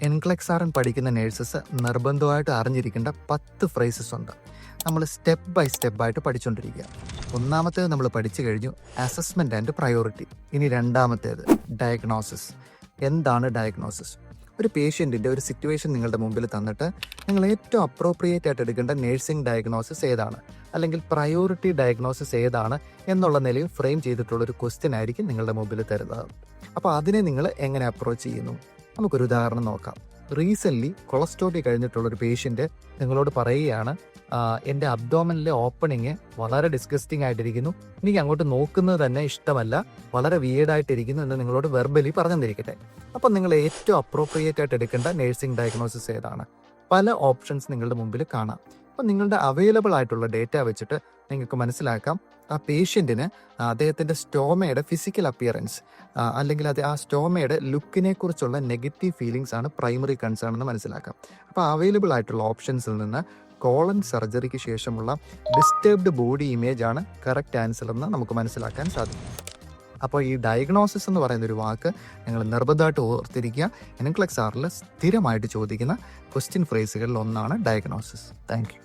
എൻക്ലെക്സാറൻ പഠിക്കുന്ന നേഴ്സസ് നിർബന്ധമായിട്ട് അറിഞ്ഞിരിക്കേണ്ട 10 ഫ്രേസസ് ഉണ്ട്. നമ്മൾ സ്റ്റെപ്പ് ബൈ സ്റ്റെപ്പായിട്ട് പഠിച്ചുകൊണ്ടിരിക്കുക. ഒന്നാമത്തേത് നമ്മൾ പഠിച്ചു കഴിഞ്ഞു, അസസ്മെൻ്റ് ആൻഡ് പ്രയോറിറ്റി. ഇനി രണ്ടാമത്തേത് ഡയഗ്നോസിസ്. എന്താണ് ഡയഗ്നോസിസ്? ഒരു പേഷ്യൻറ്റിൻ്റെ ഒരു സിറ്റുവേഷൻ നിങ്ങളുടെ മുമ്പിൽ തന്നിട്ട് നിങ്ങൾ ഏറ്റവും അപ്രോപ്രിയേറ്റ് ആയിട്ട് എടുക്കേണ്ട നേഴ്സിംഗ് ഡയഗ്നോസിസ് ഏതാണ്, അല്ലെങ്കിൽ പ്രയോറിറ്റി ഡയഗ്നോസിസ് ഏതാണ് എന്നുള്ള നിലയിൽ ഫ്രെയിം ചെയ്തിട്ടുള്ളൊരു ക്വസ്റ്റ്യൻ ആയിരിക്കും നിങ്ങളുടെ മുമ്പിൽ തരുന്നത്. അപ്പോൾ അതിനെ നിങ്ങൾ എങ്ങനെ അപ്രോച്ച് ചെയ്യുന്നു? നമുക്കൊരു ഉദാഹരണം നോക്കാം. റീസെൻ്റ്ലി കൊളസ്ട്രോളി കഴിഞ്ഞിട്ടുള്ളൊരു പേഷ്യൻറ്റ് നിങ്ങളോട് പറയുകയാണ്, എൻ്റെ അബ്ഡോമനിലെ ഓപ്പണിങ് വളരെ ഡിസ്ഗസ്റ്റിംഗ് ആയിട്ടിരിക്കുന്നു, എനിക്ക് അങ്ങോട്ട് നോക്കുന്നത് തന്നെ ഇഷ്ടമല്ല, വളരെ വിയേഡായിട്ടിരിക്കുന്നു എന്ന് നിങ്ങളോട് വെർബലി പറഞ്ഞിരിക്കട്ടെ. അപ്പം നിങ്ങൾ ഏറ്റവും അപ്രോപ്രിയേറ്റ് ആയിട്ട് എടുക്കേണ്ട നേഴ്സിംഗ് ഡയഗ്നോസിസ് ഏതാണ്? പല ഓപ്ഷൻസ് നിങ്ങളുടെ മുമ്പിൽ കാണാം. അപ്പം നിങ്ങളുടെ അവൈലബിൾ ആയിട്ടുള്ള ഡേറ്റ വെച്ചിട്ട് നിങ്ങൾക്ക് മനസ്സിലാക്കാം ആ പേഷ്യൻറ്റിന് അദ്ദേഹത്തിൻ്റെ സ്റ്റോമയുടെ ഫിസിക്കൽ അപ്പിയറൻസ് അല്ലെങ്കിൽ ആ സ്റ്റോമയുടെ ലുക്കിനെ കുറിച്ചുള്ള നെഗറ്റീവ് ഫീലിങ്സ് ആണ് പ്രൈമറി കൺസേൺ എന്ന് മനസ്സിലാക്കാം. അപ്പോൾ അവൈലബിൾ ആയിട്ടുള്ള ഓപ്ഷൻസിൽ നിന്ന് കോളൻ സർജറിക്ക് ശേഷമുള്ള ഡിസ്റ്റർബ്ഡ് ബോഡി ഇമേജ് ആണ് കറക്റ്റ് ആൻസർ എന്ന് നമുക്ക് മനസ്സിലാക്കാൻ സാധിക്കും. അപ്പോൾ ഈ ഡയഗ്നോസിസ് എന്ന് പറയുന്നൊരു വാക്ക് നിങ്ങൾ നിർബന്ധമായിട്ട് ഓർത്തിരിക്കുക. എൻക്ലെക്സാറിൽ സ്ഥിരമായിട്ട് ചോദിക്കുന്ന ക്വസ്റ്റ്യൻ ഫ്രേസുകളിൽ ഒന്നാണ് ഡയഗ്നോസിസ്. Thank you.